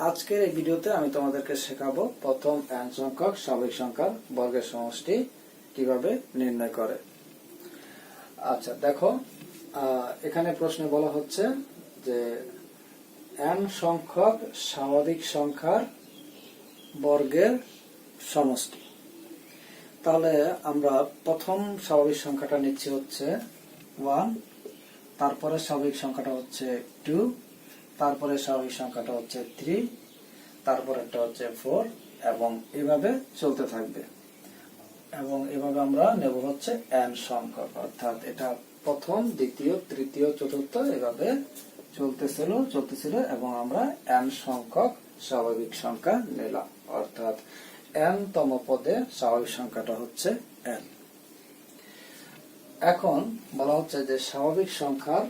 আজকের এই ভিডিওতে আমি তোমাদেরকে শেখাবো প্রথম n সংখ্যক স্বাভাবিক সংখ্যার বর্গের সমষ্টি কিভাবে নির্ণয় করে। আচ্ছা দেখো, এখানে প্রশ্নে বলা হচ্ছে যে n সংখ্যক স্বাভাবিক সংখ্যার বর্গের সমষ্টি। তাহলে আমরা প্রথম স্বাভাবিক সংখ্যাটা নিচ্ছি হচ্ছে 1, তারপরে স্বাভাবিক সংখ্যাটা হচ্ছে 2, তারপরে স্বাভাবিক সংখ্যাটা হচ্ছে 3, তারপরেরটা হচ্ছে 4 এবং এভাবে চলতে থাকবে। এবং এভাবে আমরা নেব হচ্ছে n সংখ্যক, অর্থাৎ এটা প্রথম, দ্বিতীয়, তৃতীয়, চতুর্থ এভাবে চলতেছিল এবং আমরা n সংখ্যক স্বাভাবিক সংখ্যা নিলাম, অর্থাৎ n তম পদে স্বাভাবিক সংখ্যাটা হচ্ছে n। এখন বলা হচ্ছে যে স্বাভাবিক সংখ্যার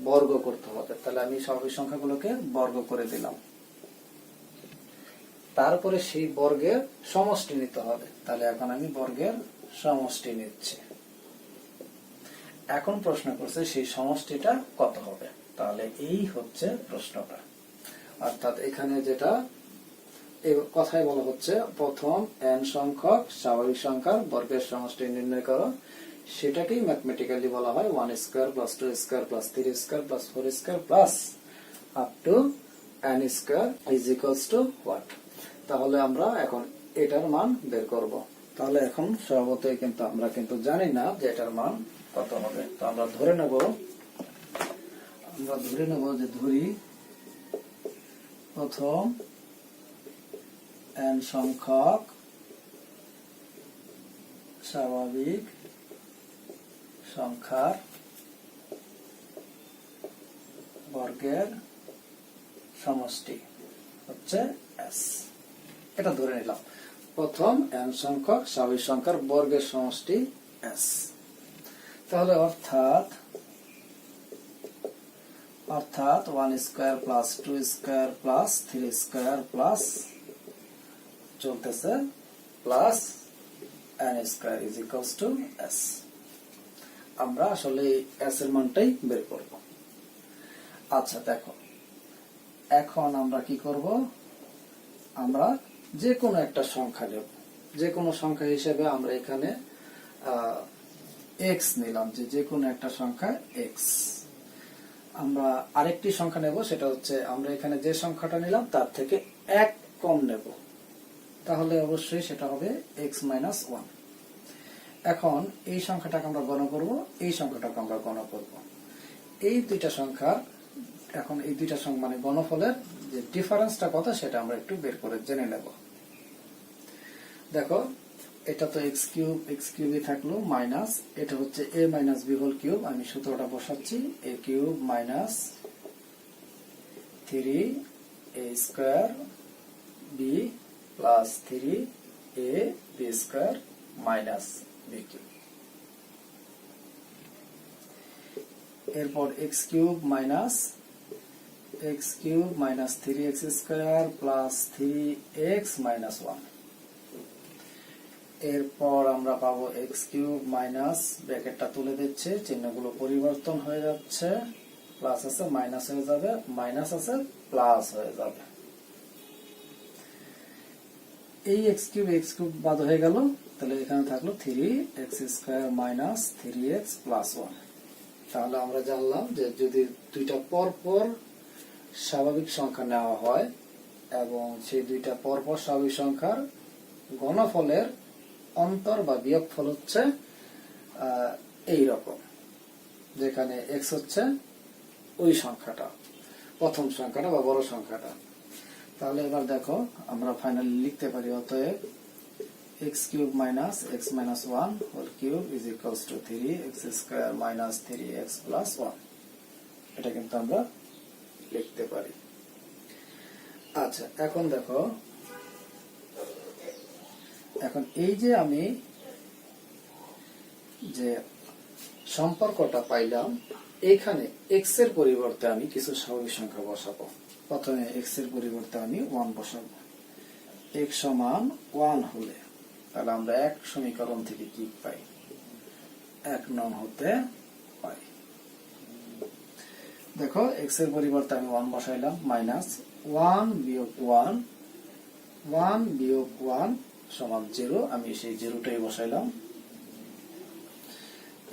বর্গ করতে হবে। তাহলে আমি স্বাভাবিক সংখ্যাগুলোকে বর্গ করে দিলাম, তারপরে সেই বর্গের সমষ্টি নিতে হবে। তাহলে এখন আমি বর্গের সমষ্টি নিচ্ছি। এখন প্রশ্ন করছে সেই সমষ্টিটা কত হবে। তাহলে এই হচ্ছে প্রশ্নটা, অর্থাৎ এখানে যেটা এই কথায় বলা হচ্ছে প্রথম n সংখ্যক স্বাভাবিক সংখ্যার বর্গের সমষ্টি নির্ণয় করো, সেটাকেই ম্যাথমেটিক্যালি বলা হয় 1 square plus 2 square plus 3 square plus 4 square plus up to n square is equals two what. তাহলে আমরা এখন এটার মান বের করব। তাহলে এখন স্বভাবতই কিন্তু আমরা জানি না যে এটার মান কত হবে। তো আমরা ধরে নেব যে ধরি প্রথম n সংখ্যক স্বাভাবিক সংখ্যার বর্গের সমষ্টি হচ্ছে s। এটা ধরে নিলাম, প্রথম n সংখ্যক স্বাভাবিক সংখ্যার বর্গের সমষ্টি s। তাহলে অর্থাৎ 1 square plus 2 square plus 3 square plus চলতেছে plus n square is equals to s। আমরা আসলে s এর মানটাই বের করব। আচ্ছা দেখো, এখন আমরা কি করব, আমরা যে কোনো একটা সংখ্যা নেব। যে কোনো সংখ্যা হিসেবে আমরা এখানে x নিলাম, যে কোনো একটা সংখ্যা x। আমরা আরেকটি সংখ্যা নেব, সেটা হচ্ছে আমরা এখানে যে সংখ্যাটা নিলাম তার থেকে 1 কম নেব, তাহলে অবশ্যই সেটা হবে x মাইনাস 1। এখন এই সংখ্যাটাকে আমরা গণনা করব, এই সংখ্যাটাকে আমরা গণনা করব। এই দুইটা সংখ্যা, এখন এই দুইটা সংখ্যা মানে গণফলের যে ডিফারেন্সটা কত সেটা আমরা একটু বের করে জেনে নেব। দেখো, এটা তো x কিউবই থাকলো মাইনাস, এটা হচ্ছে a minus b whole cube. আমি সূত্রটা বসাচ্ছি, a cube minus 3a square b plus 3a b square minus b cube. এরপর x cube minus 3x square plus 3x minus 1। এরপর আমরা পাবো x কিউব মাইনাস, ব্র্যাকেটটা তুলে দিচ্ছে, চিহ্নগুলো পরিবর্তন হয়ে যাচ্ছে, প্লাস আছে মাইনাস হয়ে যাবে, মাইনাস আছে প্লাস হয়ে যাবে। এই x কিউব বাদ হয়ে গেল, তাহলে এখানে থাকলো 3x square minus 3x plus 1। তাহলে আমরা জানলাম যে যদি দুইটা পরপর স্বাভাবিক সংখ্যা নেওয়া হয় এবং সেই দুইটা পরপর স্বাভাবিক সংখ্যার গণফলের অন্তর বা বিয়োগফল হচ্ছে এই রকম, যেখানে x হচ্ছে ওই সংখ্যাটা, প্রথম সংখ্যাটা বা বড় সংখ্যাটা। তাহলে এবার দেখো, আমরা ফাইনালি লিখতে পারি অতএব x cube minus x minus 1 whole cube is equals to 3x square minus 3x plus 1। এটা কিন্তু আমরা লিখতে পারি। আচ্ছা এখন দেখো, এখন এই যে আমি যে সম্পর্কটা পাইলাম, এখানে x এর পরিবর্তে আমি কিছু স্বাভাবিক সংখ্যা বসাবো। প্রথমে x এর পরিবর্তে আমি 1 বসাবো। x সমান 1 হলে তাহলে আমরা এক সমীকরণ থেকে কি পাই, 1 নং হতে পাই। দেখো x এর পরিবর্তে আমি 1 বসাইলাম, মাইনাস 1 বিয়োগ 1, 1 বিয়োগ 1 সমান 0, আমি সেই 0টাই বসাইলাম।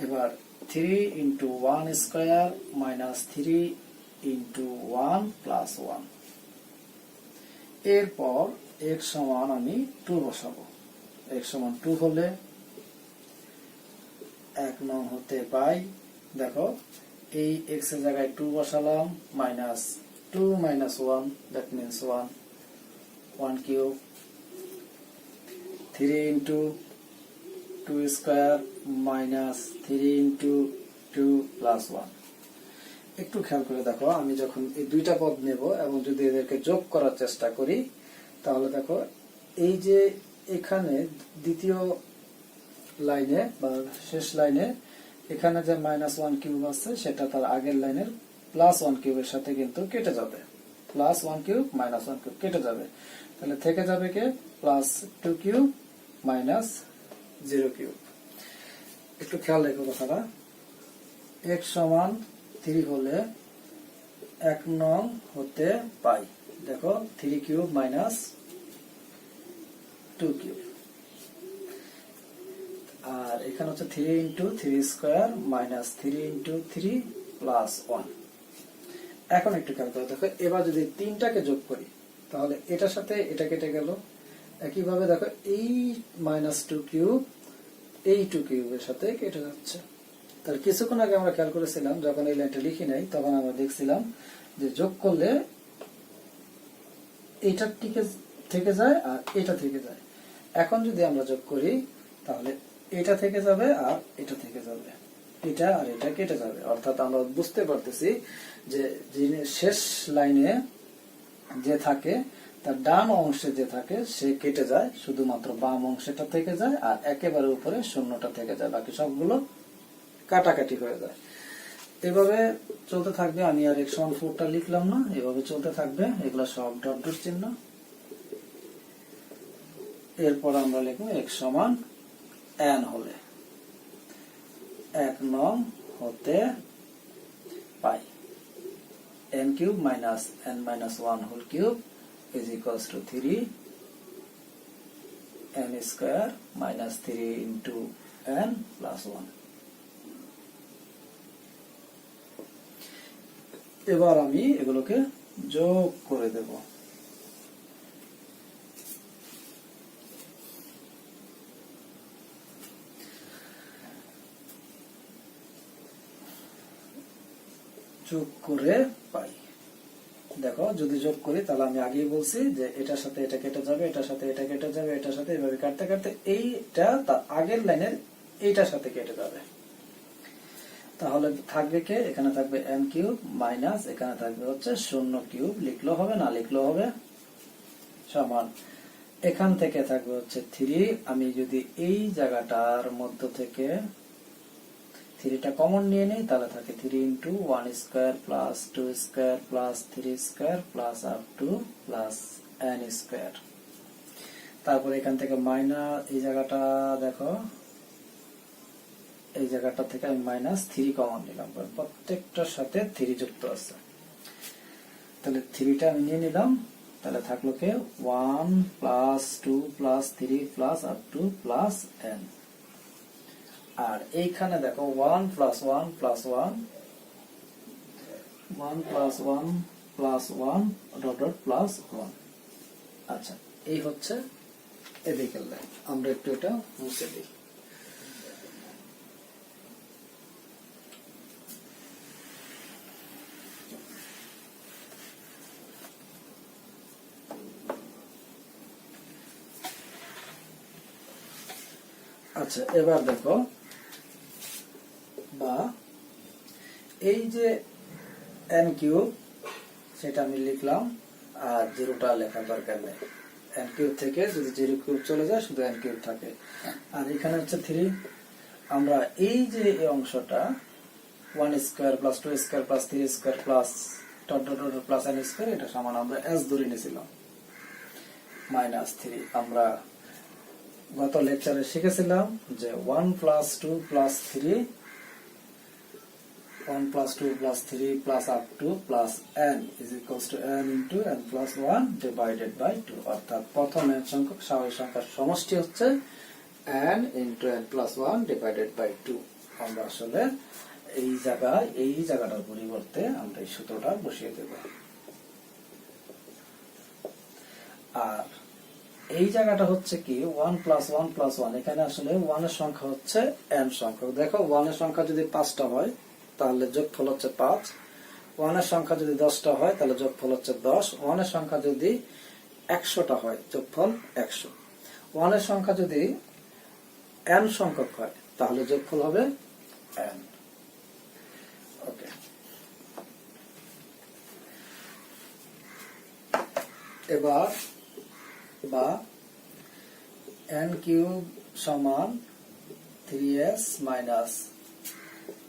এবার 3 into 1 square minus 3 into 1 plus 1। এরপর x সমান আমি 2 বসাবো। x সমান 2 হলে 1 নং হতে পাই। দেখো এই x এর জায়গায় 2 বসালাম, minus 2 minus 1, that means 1, 1 cube, 3 into 2 square minus 3 into 2 plus 1। একটু খেয়াল করে দেখো, আমি যখন এই দুইটা পদ নেব এবং যদি এদেরকে যোগ করার চেষ্টা করি, তাহলে দেখো এই যে এখানে দ্বিতীয় লাইনে বা শেষ লাইনে এখানে যে মাইনাস 1 কিউব আছে সেটা তার আগের লাইনের প্লাস 1 কিউবের সাথে কিন্তু কেটে যাবে। প্লাস 1 কিউব মাইনাস 1 কিউব কেটে যাবে, তাহলে থেকে যাবে k plus 2 cube minus 0 cube. একটু খেয়াল রেখো কথাটা, x সমান 3 হলে 1 নং হতে পাই। দেখো 3 কিউব মাইনাস 2 কিউব, আর এখানে হচ্ছে 3 into 3 square minus 3 into 3 plus 1। এখন একটু খেয়াল করে দেখো, এবার যদি 3টাকে যোগ করি তাহলে এটার সাথে এটা কেটে গেল। একইভাবে দেখো এই মাইনাস 2 কিউব এই 2 কিউবের সাথে কেটে যাচ্ছে। তাহলে কিছুক্ষণ আগে আমরা খেয়াল করেছিলাম, যখন এই লাইনটা লিখি নাই তখন আমরা দেখছিলাম যে যোগ করলে এইটা থেকে যায় আর এটা থেকে যায়। এখন যদি আমরা যোগ করি তাহলে এটা থেকে যাবে আর এটা থেকে যাবে, এটা আর এটা কেটে যাবে। অর্থাৎ আমরা বুঝতে পারতেছি যে শেষ লাইনে যে থাকে তার ডান অংশে যে থাকে সে কেটে যায়, শুধুমাত্র বাম অংশটা থেকে যায় আর একেবারে উপরে শূন্যটা থেকে যায়, বাকি সবগুলো কাটাকাটি হয়ে যায়। এভাবে চলতে থাকবে। আমি আর x সমান 4টা লিখলাম না, এভাবে চলতে থাকবে, এগুলো সব ডট ডট চিহ্ন। এরপর আমরা লিখবো x সমান n হলে 1 নং হতে পাই। n cube minus n minus 1 whole cube is equals to 3 n square minus 3 into n plus 1। এবার আমি এগুলোকে যোগ করে দেব। যোগ করে পাই। দেখো যদি যোগ করি তাহলে আমি আগেই বলছি যে এটার সাথে এটা কেটে যাবে, এটার সাথে এটা কেটে যাবে, এটার সাথে এভাবে কাটতে কাটতে এইটা তার আগের লাইনের এইটার সাথে কেটে যাবে। তাহলে থাকবে কে, এখানে থাকবে n কিউব মাইনাস এখানে থাকবে হচ্ছে 0 কিউব, লিখলেও হবে না লিখলেও হবে, সমান এখান থেকে থাকবে হচ্ছে 3। আমি যদি এই জায়গাটার মধ্য থেকে 3টা কমন নিয়ে নেই তাহলে থাকে 3 into 1 square plus 2 square plus 3 square plus up to plus n square. তারপর এখান থেকে মাইনাস এই জায়গাটা দেখো, এই জায়গাটা থেকে আমি মাইনাস 3 কমন নিলাম, প্রত্যেকটার সাথে 3 যুক্ত আছে। তাহলে 3টা আমি নিয়ে নিলাম, তাহলে থাকলো কে 1 plus 2 plus 3 plus up to plus n। আর এইখানে দেখো 1 plus 1 plus 1, 1 plus 1 plus 1 dot dot plus 1। আচ্ছা, এই হচ্ছে এদিকের লাইন। আমরা একটু এটা মুছে দিই। আচ্ছা, এবার দেখো বা এই যে n কিউব সেটা আমি লিখলাম আর 0টা লেখার দরকার নেই। n কিউব থেকে যদি 0 কিউব চলে যায় শুধু n কিউব থাকে। আর এখানে হচ্ছে 3। আমরা এই যে এই অংশটা 1 square plus 2 square plus 3 square plus dot dot dot plus n square, এটা সমান আমরা s ধরে নিয়েছিলাম মাইনাস 3। আমরা গত লেকচারে শিখেছিলাম যে 1 plus 2 plus 3 1 plus 2 plus 3 plus up to plus n is equals to n into n plus 1 divided by 2 অর্থাৎ প্রথম n সংখ্যক স্বাভাবিক সংখ্যার সমষ্টি হচ্ছে n into n plus 1 divided by 2। আমরা আসলে এই জায়গাটার পরিবর্তে আমরা এই সূত্রটা বসিয়ে দেব। আর এই জায়গাটা হচ্ছে কি 1 plus 1 plus 1, এখানে আসলে 1 এর সংখ্যা হচ্ছে n সংখ্যক। দেখো 1 এর সংখ্যা যদি 5টা হয় তাহলে যোগফল হচ্ছে 5, 1 এর সংখ্যা যদি 10টা হয় তাহলে যোগফল হচ্ছে 10, 1 এর সংখ্যা যদি 100টা হয় যোগফল 100, 1 এর সংখ্যা যদি n সংখ্যক হয় তাহলে যোগফল হবে n। ওকে, এবার বা n কিউব সমান 3s minus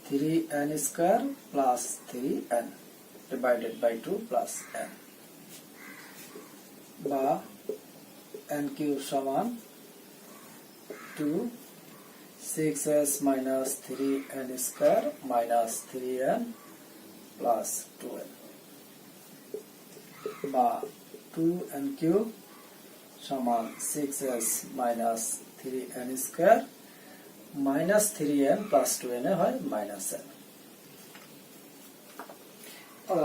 3n square plus 3n divided by 2 plus n, বা n কিউব সমান 2 6s minus 3n square minus 3n plus 2n, বা 2n cube সমান 6s minus 3n square minus 3n plus 2n হয় minus n।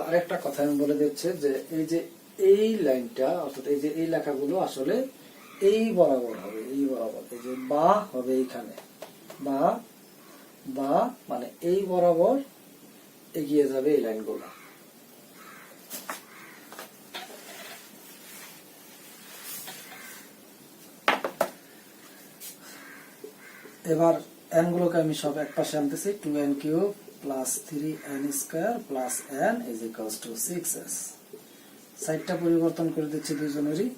আরেকটা কথা আমি বলে দিচ্ছি যে এই লাইনটা অর্থাৎ এই লেখাগুলো আসলে এই বরাবর হবে, এই বরাবর, এই যে বা হবে এইখানে, বা মানে এই বরাবর এগিয়ে যাবে এই লাইনগুলো। এবার n গুলোকে আমি সব এক পাশে আনতেছি, 2n cube plus 3n square plus n is equals two 6s। সাইডটা পরিবর্তন করে দিচ্ছি দুইজনেরই,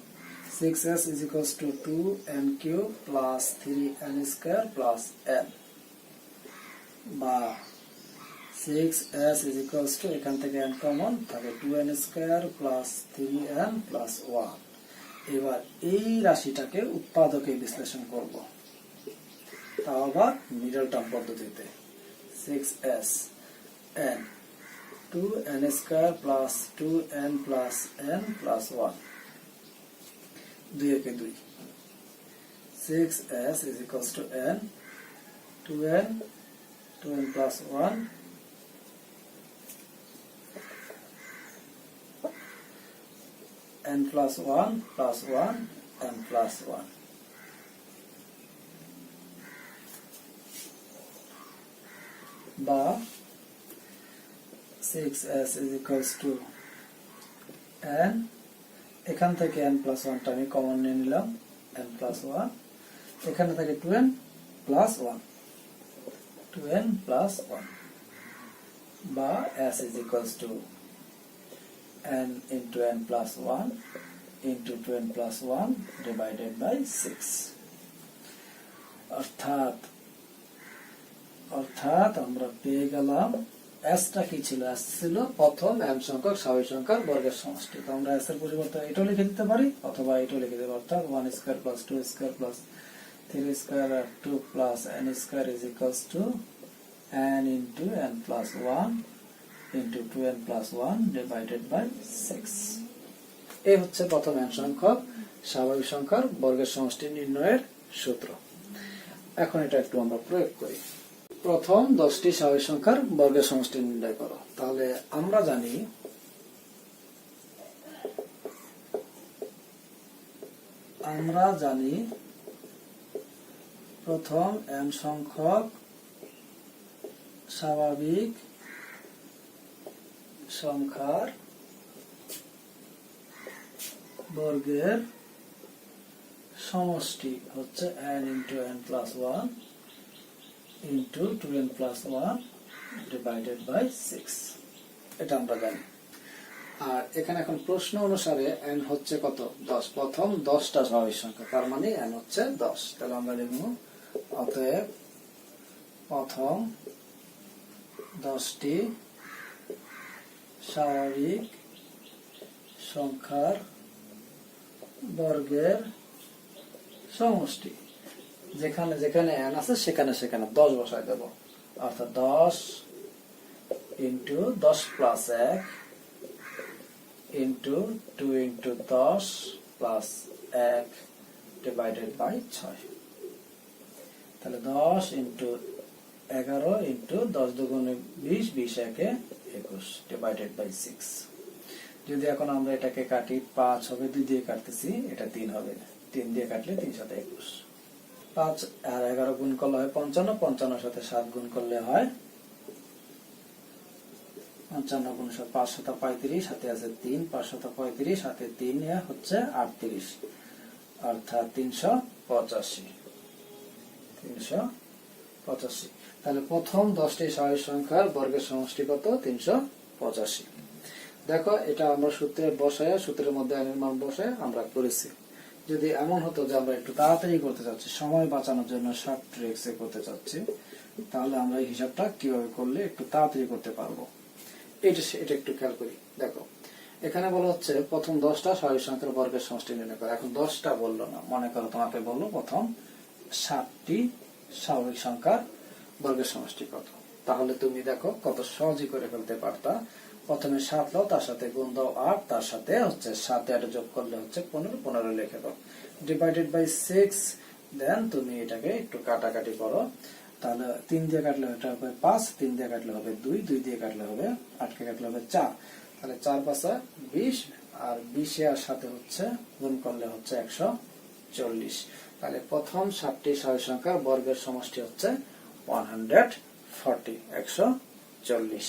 6s is equals to 2n cube plus 3n square plus n, বা 6s is equals to এখান থেকে n কমন থাকে 2n square plus 3n plus 1। এবার এই রাশিটাকে উৎপাদকে বিশ্লেষণ করব, তাও আবার মিডল টার্ম পদ্ধতিতে। 6s n 2n square plus 2n plus n plus 1, 2 একে 2, 6s is equals to n 2n plus 1 n plus 1 plus 1 n plus 1, বা 6s is equals to n, এখান থেকে n plus 1 টা আমি কমন নিয়ে নিলাম, n plus 1, এখানে থেকে 2n plus 1, 2n plus 1, বা s is equals to n into n plus 1 into 2n plus 1 divided by 6। অর্থাৎ আমরা পেয়ে গেলাম s টা কি ছিল, s ছিল প্রথম n সংখ্যক স্বাভাবিক সংখ্যার বর্গের সমষ্টি। তো আমরা s এর পরিবর্তে এটাও লিখে দিতে পারি অথবা এটাও লিখে দেব, অর্থাৎ 1 square plus 2 square plus 3 square আর 2 plus n square is equals to n into n plus 1 into 2n plus 1 divided by 6। এই হচ্ছে প্রথম n সংখ্যক স্বাভাবিক সংখ্যার বর্গের সমষ্টি নির্ণয়ের সূত্র। এখন এটা একটু আমরা প্রয়োগ করি। প্রথম 10টি স্বাভাবিক সংখ্যার বর্গের সমষ্টি নির্ণয় করো। তাহলে আমরা জানি প্রথম n সংখ্যক স্বাভাবিক সংখ্যার বর্গের সমষ্টি হচ্ছে n into n plus 1 into 2n plus 1 divided by 6, এটা আমরা জানি। আর এখানে এখন প্রশ্ন অনুসারে n হচ্ছে কত, 10, প্রথম 10টা স্বাভাবিক সংখ্যা, তার মানে n হচ্ছে 10। তাহলে আমরা লিখব অতএব প্রথম 10টি স্বাভাবিক সংখ্যার বর্গের সমষ্টি, যেখানে যেখানে n আছে সেখানে সেখানে 10 বসায় দেব, অর্থাৎ 10 into 10 plus 1 into 2 into 10 plus 1 divided by 6। তাহলে 10 ইন্টু 11 ইন্টু 10 দুগুণে 20, 20 একে 21 ডিভাইডেড বাই 6। যদি এখন আমরা এটাকে কাটি 5 হবে, 2 দিয়ে কাটতেছি, এটা 3 হবে, 3 দিয়ে কাটলে 3 সাথে 21। 5 আর 11 গুণ করলে হয় 55, 55 সাথে 7 গুণ করলে হয় 55 গুণ 7 5 সাথে 35, সাথে আছে 3, 5 সাথে 35, সাথে 3 হচ্ছে 38, অর্থাৎ 385। তাহলে প্রথম 10টি স্বাভাবিক সংখ্যার বর্গের সমষ্টি কত? 385। দেখো এটা আমরা সূত্রে বসায়, সূত্রের মধ্যে এর মান বসায় আমরা করেছি। যদি এমন হতো যে আমরা একটু তাড়াতাড়ি করতে চাচ্ছি, সময় বাঁচানোর জন্য শর্ট ট্রিক্সে করতে চাচ্ছি, তাহলে আমরা এই হিসাবটা কিভাবে করলে একটু তাড়াতাড়ি করতে পারবো, এটা একটু খেয়াল করি। দেখো এখানে বলা হচ্ছে প্রথম 10টা স্বাভাবিক সংখ্যার বর্গের সমষ্টি নির্ণয় করো। এখন 10টা বললো না, মনে করো তোমাকে বললো প্রথম 7টি স্বাভাবিক সংখ্যার বর্গের সমষ্টি কত। তাহলে তুমি দেখো কত সহজে করে ফেলতে পারতা। প্রথমে 7 দাও, তার সাথে গুণ দাও 8, তার সাথে হচ্ছে 7 8 যোগ করলে হচ্ছে 15, 15 লিখে দাও ডিভাইডেড বাই 6। দেন তুমি এটাকে একটু কাটাকাটি করো। তাহলে 3 দিয়ে কাটলে এটা হবে 5, 3 দিয়ে কাটলে হবে 2, 2 দিয়ে কাটলে হবে 8 কে কাটলে হবে 4। তাহলে 4 5 20, আর 20 এর সাথে হচ্ছে গুণ করলে হচ্ছে 140। তাহলে প্রথম 7টি স্বাভাবিক সংখ্যার বর্গের সমষ্টি হচ্ছে 140, 140।